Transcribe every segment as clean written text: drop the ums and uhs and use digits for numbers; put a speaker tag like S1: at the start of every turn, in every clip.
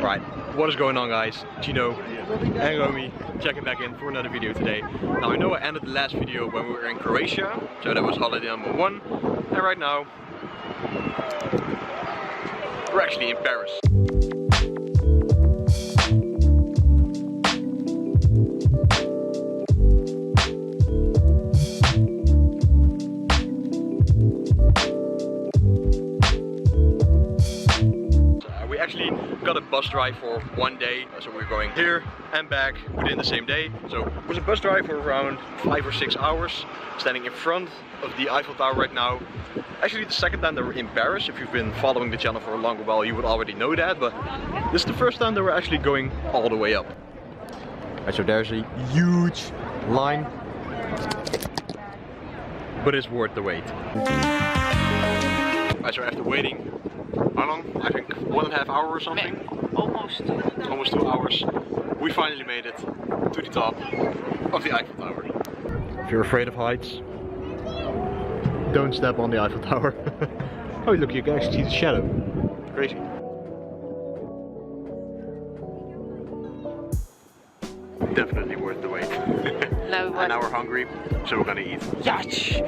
S1: Right, what is going on guys? Gino and Romy checking back in for another video today. Now I know I ended the last video when we were in Croatia, so that was holiday number 1. And right now, we're actually in Paris. Got a bus drive for 1 day, so we're going here and back within the same day. So it was a bus drive for around 5 or 6 hours, standing in front of the Eiffel Tower right now. Actually the second time that we're in Paris. If you've been following the channel for a longer while, you would already know that, but this is the first time that we're actually going all the way up. Right, so there's a huge line, but it's worth the wait. Right, so after waiting, how long? I think 1.5 hours or something?
S2: Almost
S1: 2 hours. We finally made it to the top of the Eiffel Tower. If you're afraid of heights, don't step on the Eiffel Tower. Oh look, you can actually see the shadow. Crazy. Definitely worth the wait.
S2: No,
S1: and now we're hungry, so we're gonna eat.
S2: Yes!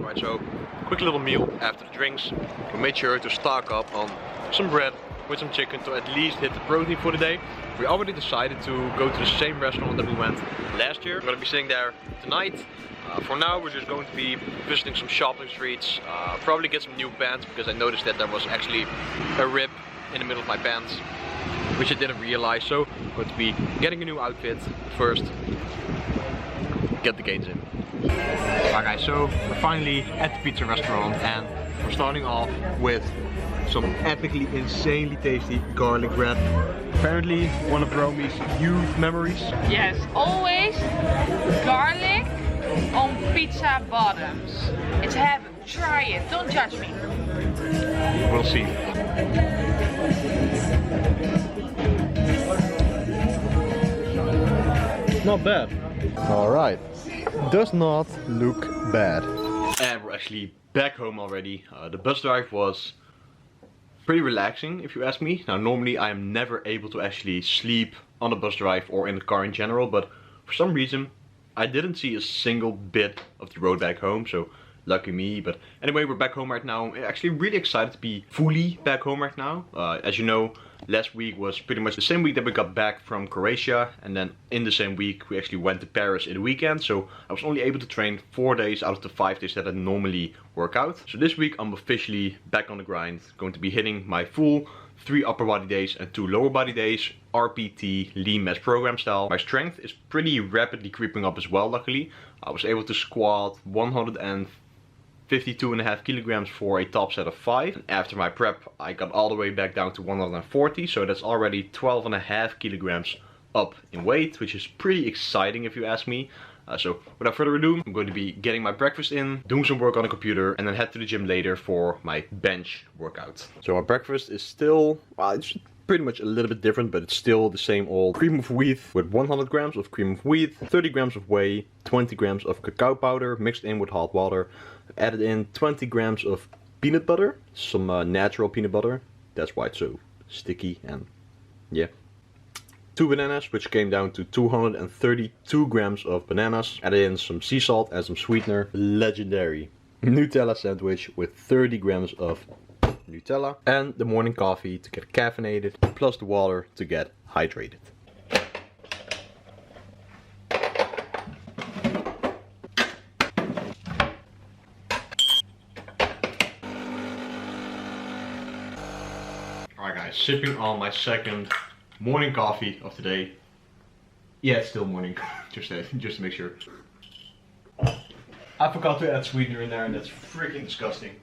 S1: Right, so quick little meal after the drinks. We made sure to stock up on some bread with some chicken to at least hit the protein for the day. We already decided to go to the same restaurant that we went last year. We're going to be sitting there tonight. For now we're just going to be visiting some shopping streets, probably get some new pants because I noticed that there was actually a rip in the middle of my pants, which I didn't realize. So I'm going to be getting a new outfit first, get the gains in. Alright guys, so we're finally at the pizza restaurant and we're starting off with some epically insanely tasty garlic bread. Apparently one of Romy's youth memories.
S2: Yes, always garlic on pizza bottoms. It's heaven. Try it. Don't judge me.
S1: We'll see. Not bad. Alright. Does not look bad. And we're actually back home already. The bus drive was pretty relaxing if you ask me. Now normally I am never able to actually sleep on a bus drive or in the car in general, but for some reason I didn't see a single bit of the road back home, so lucky me. But anyway, we're back home right now. I'm actually really excited to be fully back home right now. As you know, last week was pretty much the same week that we got back from Croatia, and then in the same week we actually went to Paris in the weekend, so I was only able to train 4 days out of the 5 days that I normally work out. So this week I'm officially back on the grind, going to be hitting my full 3 upper body days and 2 lower body days, RPT lean mass program style. My strength is pretty rapidly creeping up as well, luckily. I was able to squat 152.5 kilograms for a top set of 5. And after my prep I got all the way back down to 140, so that's already 12.5 kilograms up in weight, which is pretty exciting if you ask me. So without further ado, I'm going to be getting my breakfast in, doing some work on the computer, and then head to the gym later for my bench workout. So my breakfast is still, well, it's pretty much a little bit different, but it's still the same old cream of wheat with 100 grams of cream of wheat, 30 grams of whey, 20 grams of cacao powder mixed in with hot water. Added in 20 grams of peanut butter, some natural peanut butter, that's why it's so sticky, and yeah. 2 bananas, which came down to 232 grams of bananas. Added in some sea salt and some sweetener. Legendary Nutella sandwich with 30 grams of Nutella. And the morning coffee to get caffeinated, plus the water to get hydrated. Alright guys, sipping on my second morning coffee of the day. Yeah, it's still morning, just to make sure. I forgot to add sweetener in there and that's freaking disgusting.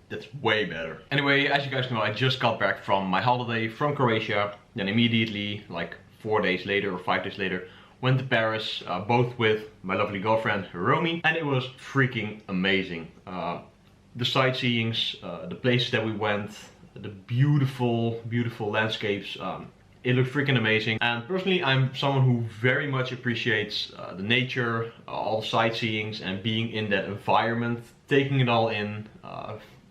S1: That's way better. Anyway, as you guys know, I just got back from my holiday from Croatia. Then immediately, like 4 days later or 5 days later, went to Paris, both with my lovely girlfriend Romy, and it was freaking amazing. The sightseeings, the places that we went, the beautiful landscapes, it looked freaking amazing. And personally, I'm someone who very much appreciates the nature, all the sightseeings, and being in that environment, taking it all in,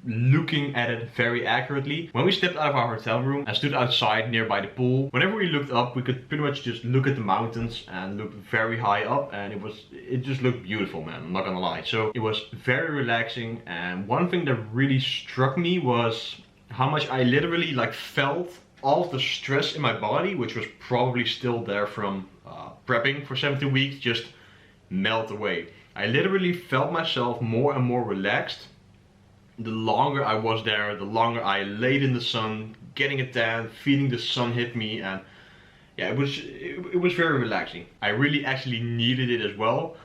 S1: looking at it very accurately. When we stepped out of our hotel room and stood outside nearby the pool, whenever we looked up, we could pretty much just look at the mountains and look very high up, and it just looked beautiful, man, I'm not gonna lie. So it was very relaxing, and one thing that really struck me was how much I literally like felt all of the stress in my body, which was probably still there from prepping for 17 weeks, just melt away. I literally felt myself more and more relaxed. The longer I was there, the longer I laid in the sun, getting a tan, feeling the sun hit me, and yeah, it was very relaxing. I really actually needed it as well.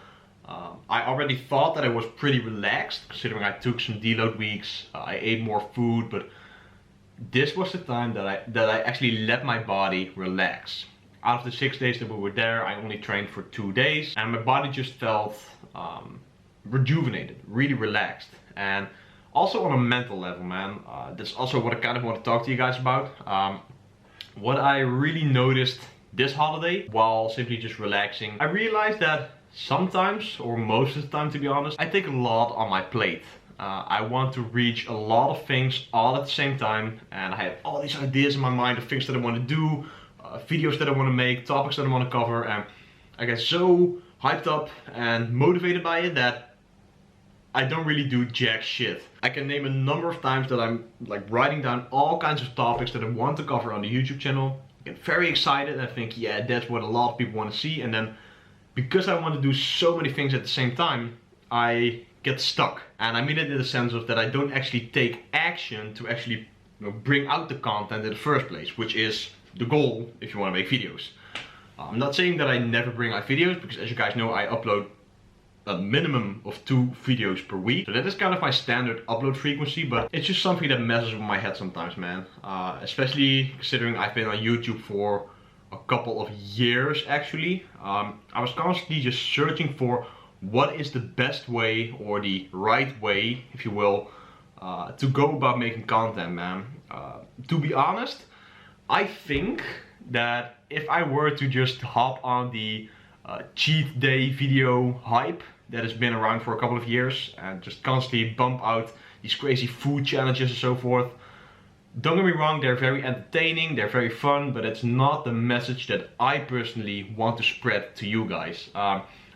S1: I already thought that I was pretty relaxed, considering I took some deload weeks, I ate more food, but this was the time that I actually let my body relax. Out of the 6 days that we were there, I only trained for 2 days, and my body just felt rejuvenated, really relaxed. And also on a mental level, man, that's also what I kind of want to talk to you guys about. What I really noticed this holiday, while simply just relaxing, I realized that sometimes, or most of the time to be honest, I take a lot on my plate. I want to reach a lot of things all at the same time, and I have all these ideas in my mind of things that I want to do, videos that I want to make, topics that I want to cover, and I get so hyped up and motivated by it that I don't really do jack shit. I can name a number of times that I'm like writing down all kinds of topics that I want to cover on the YouTube channel. I get very excited and I think, yeah, that's what a lot of people want to see, and then because I want to do so many things at the same time, I get stuck. And I mean it in the sense of that I don't actually take action to actually bring out the content in the first place, which is the goal if you want to make videos. I'm not saying that I never bring out videos, because as you guys know, I upload a minimum of 2 videos per week. So that is kind of my standard upload frequency, but it's just something that messes with my head sometimes, man. Especially considering I've been on YouTube for a couple of years actually. I was constantly just searching for what is the best way, or the right way, if you will, to go about making content, man. To be honest, I think that if I were to just hop on the cheat day video hype that has been around for a couple of years and just constantly bump out these crazy food challenges and so forth, don't get me wrong, they're very entertaining, they're very fun, but it's not the message that I personally want to spread to you guys.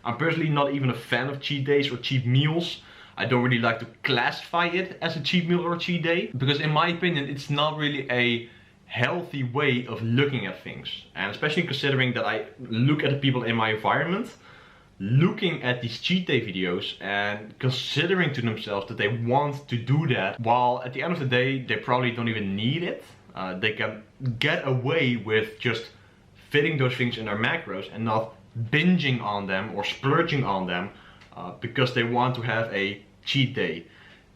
S1: I'm personally not even a fan of cheat days or cheat meals. I don't really like to classify it as a cheat meal or a cheat day, because in my opinion it's not really a healthy way of looking at things. And especially considering that I look at the people in my environment looking at these cheat day videos and considering to themselves that they want to do that, while at the end of the day they probably don't even need it. They can get away with just fitting those things in their macros and not binging on them or splurging on them because they want to have a cheat day.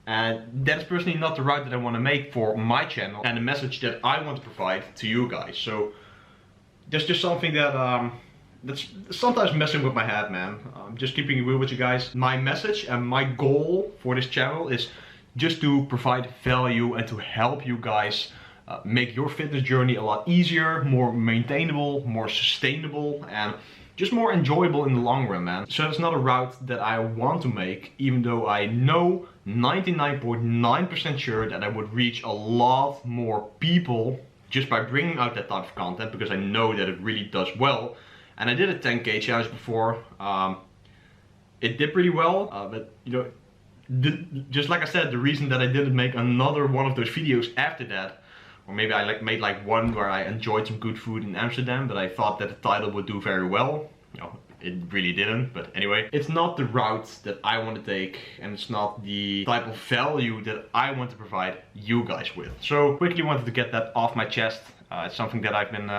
S1: And that's personally not the route that I want to make for my channel and the message that I want to provide to you guys. So that's just something that that's sometimes messing with my head, man. Just keeping it real with you guys. My message and my goal for this channel is just to provide value and to help you guys make your fitness journey a lot easier, more maintainable, more sustainable, and just more enjoyable in the long run, man. So that's not a route that I want to make, even though I know 99.9% sure that I would reach a lot more people just by bringing out that type of content, because I know that it really does well. And I did a 10K challenge before. It did pretty well, but you know, just like I said, the reason that I didn't make another one of those videos after that, or maybe I made like one where I enjoyed some good food in Amsterdam, but I thought that the title would do very well. You know, it really didn't, but anyway. It's not the route that I want to take, and it's not the type of value that I want to provide you guys with. So quickly wanted to get that off my chest. It's something that I've been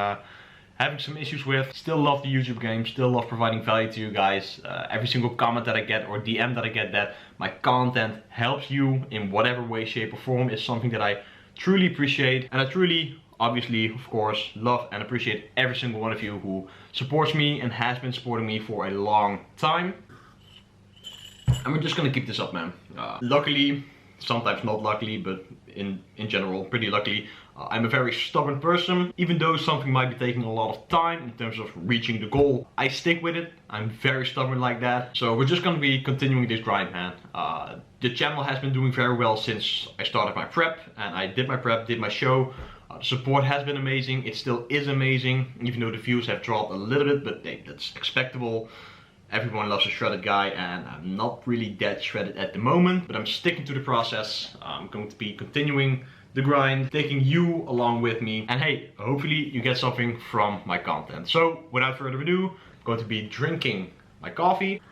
S1: having some issues with. Still love the YouTube game, still love providing value to you guys. Every single comment that I get or DM that I get that my content helps you in whatever way, shape or form is something that I truly appreciate, and I truly obviously, of course, love and appreciate every single one of you who supports me and has been supporting me for a long time. And we're just gonna keep this up, man. Luckily, sometimes not luckily, but in general, pretty luckily, I'm a very stubborn person. Even though something might be taking a lot of time in terms of reaching the goal, I stick with it. I'm very stubborn like that. So we're just gonna be continuing this grind, man. The channel has been doing very well since I started my prep, and I did my prep, did my show. The support has been amazing. It still is amazing, even though the views have dropped a little bit, but that's expectable. Everyone loves a shredded guy, and I'm not really that shredded at the moment, but I'm sticking to the process. I'm going to be continuing the grind, taking you along with me, and hey, hopefully you get something from my content. So without further ado, I'm going to be drinking my coffee,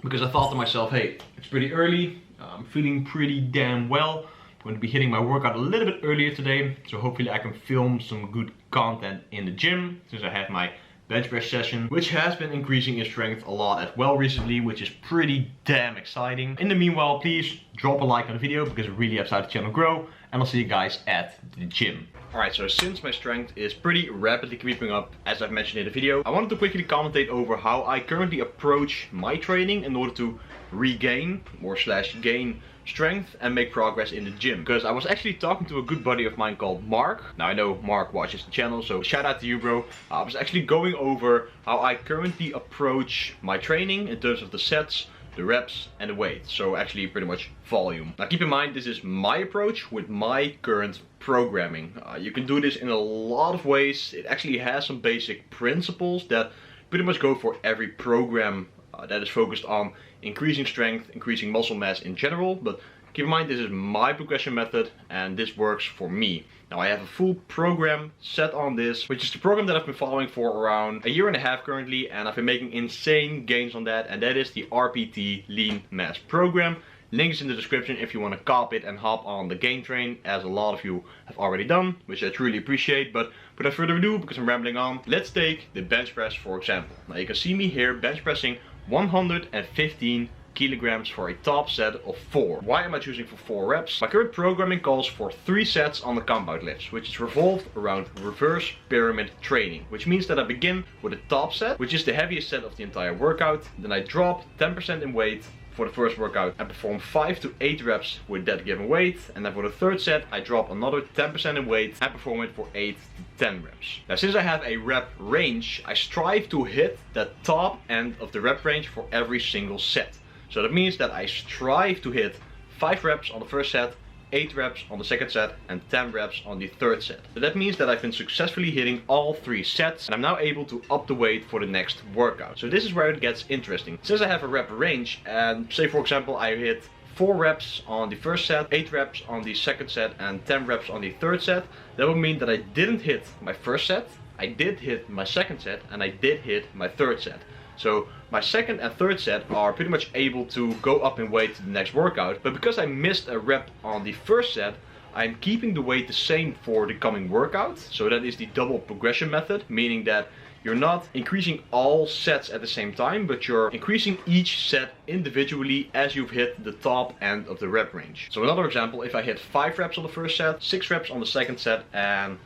S1: because I thought to myself, hey, it's pretty early, I'm feeling pretty damn well. I'm going to be hitting my workout a little bit earlier today, so hopefully I can film some good content in the gym, since I have my bench press session, which has been increasing in strength a lot as well recently, which is pretty damn exciting. In the meanwhile, please drop a like on the video, because it really helps out the channel grow, and I'll see you guys at the gym. Alright, so since my strength is pretty rapidly creeping up, as I've mentioned in the video, I wanted to quickly commentate over how I currently approach my training in order to regain or gain strength and make progress in the gym. Because I was actually talking to a good buddy of mine called Mark. Now I know Mark watches the channel, so shout out to you, bro. I was actually going over how I currently approach my training in terms of the sets, the reps and the weight. So actually pretty much volume. Now keep in mind, this is my approach with my current programming. You can do this in a lot of ways. It actually has some basic principles that pretty much go for every program that is focused on increasing strength, increasing muscle mass in general. But keep in mind, this is my progression method and this works for me. Now I have a full program set on this, which is the program that I've been following for around a year and a half currently, and I've been making insane gains on that, and that is the RPT Lean Mass program. Link is in the description if you want to cop it and hop on the gain train, as a lot of you have already done, which I truly appreciate. But without further ado, because I'm rambling on, let's take the bench press for example. Now you can see me here bench pressing 115 kilograms for a top set of 4. Why am I choosing for 4 reps? My current programming calls for 3 sets on the compound lifts, which is revolved around reverse pyramid training, which means that I begin with a top set, which is the heaviest set of the entire workout. Then I drop 10% in weight for the first workout and perform 5 to 8 reps with that given weight, and then for the third set I drop another 10% in weight and perform it for 8 to 10 reps. Now since I have a rep range, I strive to hit the top end of the rep range for every single set. So that means that I strive to hit 5 reps on the first set, 8 reps on the second set, and 10 reps on the third set. So that means that I've been successfully hitting all 3 sets, and I'm now able to up the weight for the next workout. So this is where it gets interesting. Since I have a rep range, and say for example I hit 4 reps on the first set, 8 reps on the second set, and 10 reps on the third set, that would mean that I didn't hit my first set, I did hit my second set, and I did hit my third set. So my second and third set are pretty much able to go up in weight to the next workout, but because I missed a rep on the first set, I'm keeping the weight the same for the coming workout. So that is the double progression method, meaning that you're not increasing all sets at the same time, but you're increasing each set individually as you've hit the top end of the rep range. So another example, if I hit 5 reps on the first set, 6 reps on the second set, and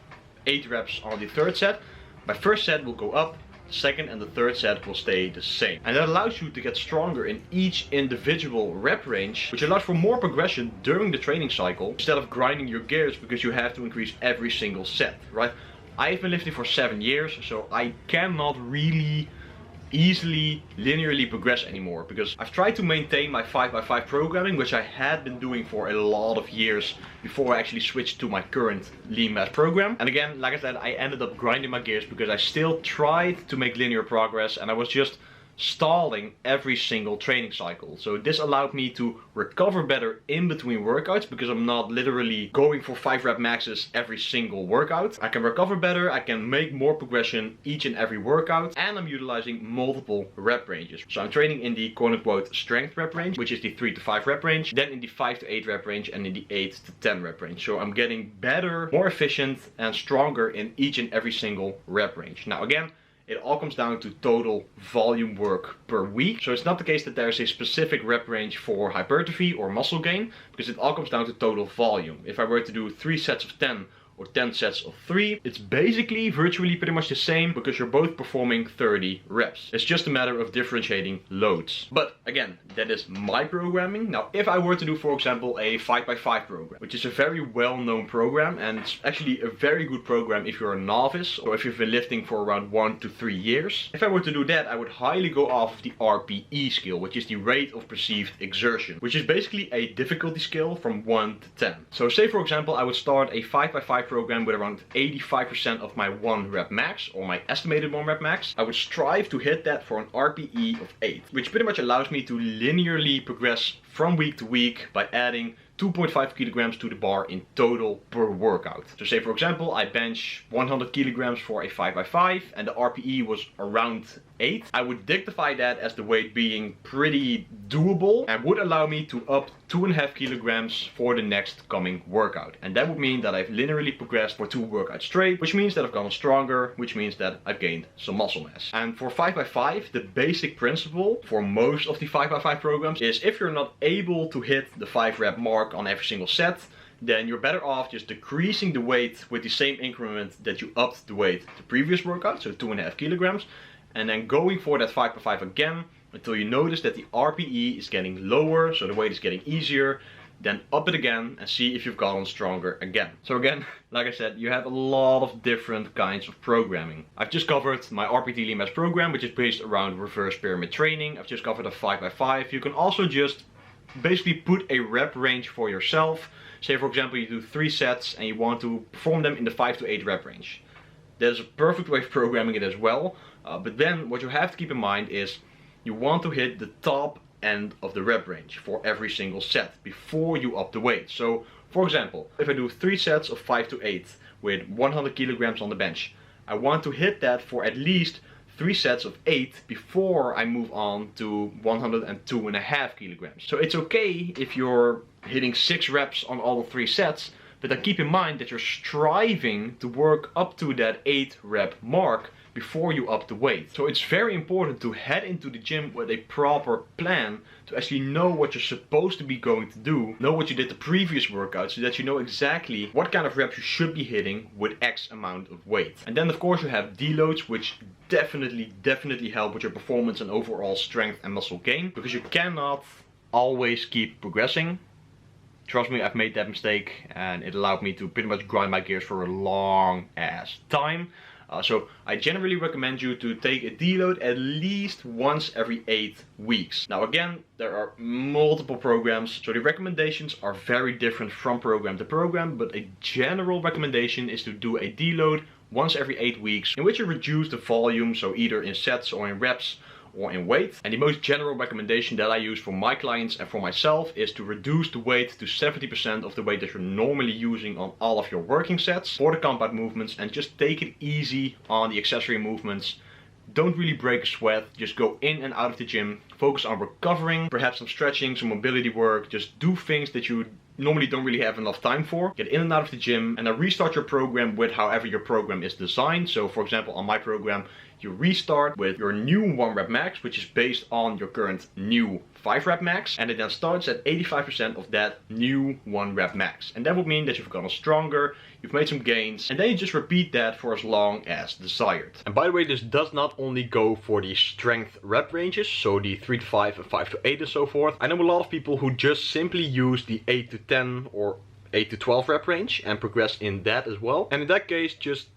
S1: 8 reps on the third set, my first set will go up, second and the third set will stay the same. And that allows you to get stronger in each individual rep range, which allows for more progression during the training cycle, instead of grinding your gears because you have to increase every single set, right? I've been lifting for 7 years, so I cannot really easily linearly progress anymore, because I've tried to maintain my 5x5 programming, which I had been doing for a lot of years before I actually switched to my current lean mass program. And again, like I said, I ended up grinding my gears because I still tried to make linear progress and I was just stalling every single training cycle. So this allowed me to recover better in between workouts, because I'm not literally going for 5 rep maxes every single workout. I can recover better, I can make more progression each and every workout, and I'm utilizing multiple rep ranges. So I'm training in the quote-unquote strength rep range, which is the 3 to 5 rep range, then in the 5 to 8 rep range, and in the 8 to 10 rep range. So I'm getting better, more efficient, and stronger in each and every single rep range. Now again, it all comes down to total volume work per week. So it's not the case that there's a specific rep range for hypertrophy or muscle gain, because it all comes down to total volume. If I were to do 3 sets of 10 or 10 sets of 3. It's basically virtually pretty much the same because you're both performing 30 reps. It's just a matter of differentiating loads. But again, that is my programming. Now, if I were to do, for example, a 5x5 program, which is a very well-known program, and it's actually a very good program if you're a novice or if you've been lifting for around 1 to 3 years. If I were to do that, I would highly go off of the RPE scale, which is the rate of perceived exertion, which is basically a difficulty scale from 1 to 10. So say, for example, I would start a 5x5 program with around 85% of my 1 rep max, or my estimated 1 rep max. I would strive to hit that for an RPE of 8, which pretty much allows me to linearly progress from week to week by adding 2.5 kilograms to the bar in total per workout. So say, for example, I bench 100 kilograms for a 5x5 and the RPE was around 8. I would dignify that as the weight being pretty doable and would allow me to up 2.5 kilograms for the next coming workout. And that would mean that I've linearly progressed for 2 workouts straight, which means that I've gotten stronger, which means that I've gained some muscle mass. And for 5x5, the basic principle for most of the 5x5 programs is if you're not able to hit the 5 rep mark on every single set, then you're better off just decreasing the weight with the same increment that you upped the weight the previous workout, so 2.5 kilograms, and then going for that 5x5 again until you notice that the RPE is getting lower, so the weight is getting easier. Then up it again and see if you've gotten stronger again. So again, like I said, you have a lot of different kinds of programming. I've just covered my RPT lean mass program, which is based around reverse pyramid training. I've just covered a 5x5. You can also just basically put a rep range for yourself. Say, for example, you do 3 sets and you want to perform them in the 5 to 8 rep range. There's a perfect way of programming it as well. But then what you have to keep in mind is you want to hit the top end of the rep range for every single set before you up the weight. So for example, if I do 3 sets of 5 to 8 with 100 kilograms on the bench, I want to hit that for at least 3 sets of 8 before I move on to 102.5 kilograms. So it's okay if you're hitting 6 reps on all 3 sets, but then keep in mind that you're striving to work up to that 8 rep mark before you up the weight. So it's very important to head into the gym with a proper plan to actually know what you're supposed to be going to do, know what you did the previous workout, so that you know exactly what kind of reps you should be hitting with X amount of weight. And then of course you have deloads, which definitely help with your performance and overall strength and muscle gain, because you cannot always keep progressing. Trust me, I've made that mistake and it allowed me to pretty much grind my gears for a long ass time. So I generally recommend you to take a deload at least once every 8 weeks. Now again, there are multiple programs, so the recommendations are very different from program to program, but a general recommendation is to do a deload once every 8 weeks in which you reduce the volume, so either in sets or in reps or in weight. And the most general recommendation that I use for my clients and for myself is to reduce the weight to 70% of the weight that you're normally using on all of your working sets for the compound movements, and just take it easy on the accessory movements. Don't really break a sweat, just go in and out of the gym, focus on recovering, perhaps some stretching, some mobility work, just do things that you normally don't really have enough time for. Get in and out of the gym and then restart your program with however your program is designed. So for example, on my program, you restart with your new 1 rep max, which is based on your current new 5 rep max, and it then starts at 85% of that new 1 rep max. And that would mean that you've gotten stronger, you've made some gains, and then you just repeat that for as long as desired. And by the way, this does not only go for the strength rep ranges, so the 3 to 5 and 5 to 8 and so forth. I know a lot of people who just simply use the 8 to 10 or 8 to 12 rep range and progress in that as well. And in that case, just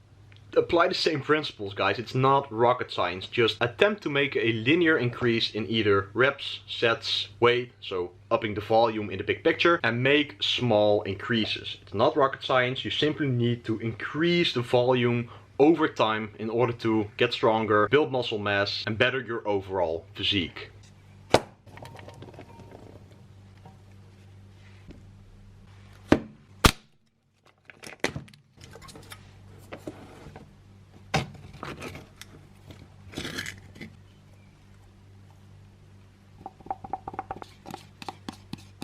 S1: apply the same principles, guys. It's not rocket science. Just attempt to make a linear increase in either reps, sets, weight, so upping the volume in the big picture, and make small increases. It's not rocket science. You simply need to increase the volume over time in order to get stronger, build muscle mass, and better your overall physique.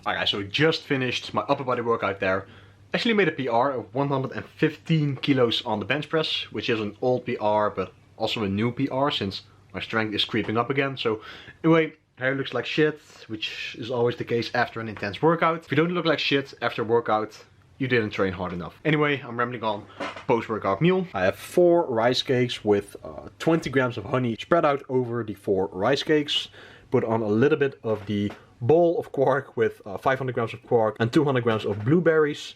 S1: Alright, so just finished my upper body workout there. Actually made a PR of 115 kilos on the bench press, which is an old PR, but also a new PR since my strength is creeping up again. So anyway, hair looks like shit, which is always the case after an intense workout. If you don't look like shit after a workout, you didn't train hard enough. Anyway, I'm rambling on. Post-workout meal. I have 4 rice cakes with 20 grams of honey spread out over the 4 rice cakes. Put on a little bit of the bowl of quark with 500 grams of quark and 200 grams of blueberries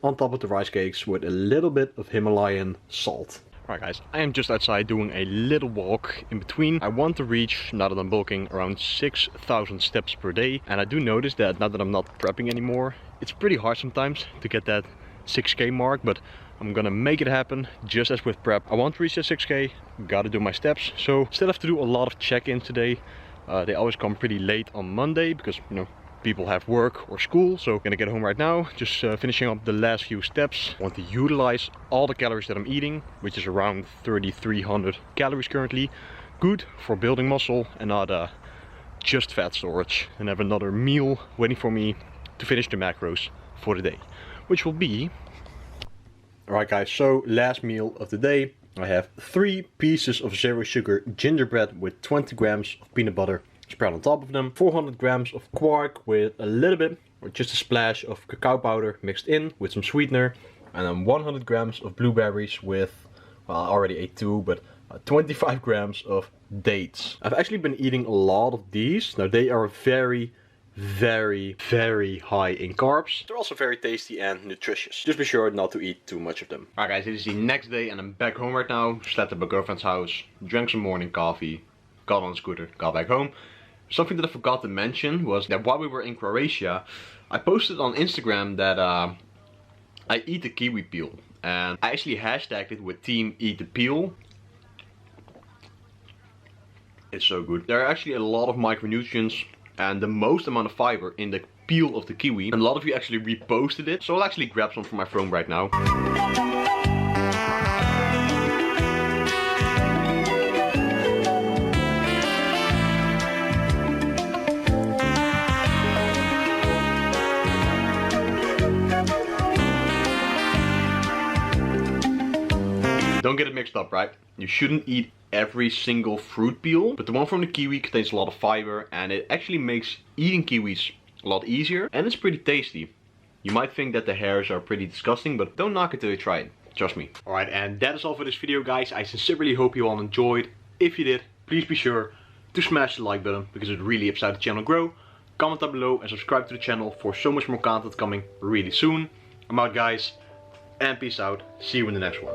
S1: on top of the rice cakes with a little bit of Himalayan salt. Alright guys, I am just outside doing a little walk in between. I want to reach, now that I'm bulking, around 6,000 steps per day. And I do notice that now that I'm not prepping anymore, it's pretty hard sometimes to get that 6k mark, but I'm gonna make it happen just as with prep. I want to reach that 6k, gotta do my steps. So still have to do a lot of check-ins today. They always come pretty late on Monday because, you know, people have work or school. So I'm gonna get home right now, just finishing up the last few steps. I want to utilize all the calories that I'm eating, which is around 3,300 calories currently. Good for building muscle and not just fat storage. And have another meal waiting for me to finish the macros for the day, which will be... Alright guys, so last meal of the day. I have 3 pieces of 0 sugar gingerbread with 20 grams of peanut butter spread on top of them, 400 grams of quark with a little bit or just a splash of cacao powder mixed in with some sweetener, and then 100 grams of blueberries with, well, I already ate 2, but 25 grams of dates. I've actually been eating a lot of these. Now they are very high in carbs. They're also very tasty and nutritious. Just be sure not to eat too much of them. Alright guys, it is the next day and I'm back home right now. Slept at my girlfriend's house, drank some morning coffee, got on a scooter, got back home. Something that I forgot to mention was that while we were in Croatia, I posted on Instagram that I eat the kiwi peel. And I actually hashtagged it with Team Eat the Peel. It's so good. There are actually a lot of micronutrients and the most amount of fiber in the peel of the kiwi. And a lot of you actually reposted it. So I'll actually grab some from my phone right now. Don't get it mixed up, right? You shouldn't eat every single fruit peel, but the one from the kiwi contains a lot of fiber and it actually makes eating kiwis a lot easier and it's pretty tasty. You might think that the hairs are pretty disgusting, but don't knock it till you try it. Trust me. Alright, and that is all for this video, guys. I sincerely hope you all enjoyed. If you did, please be sure to smash the like button because it really helps out the channel grow. Comment down below and subscribe to the channel for so much more content coming really soon. I'm out, guys, and peace out. See you in the next one.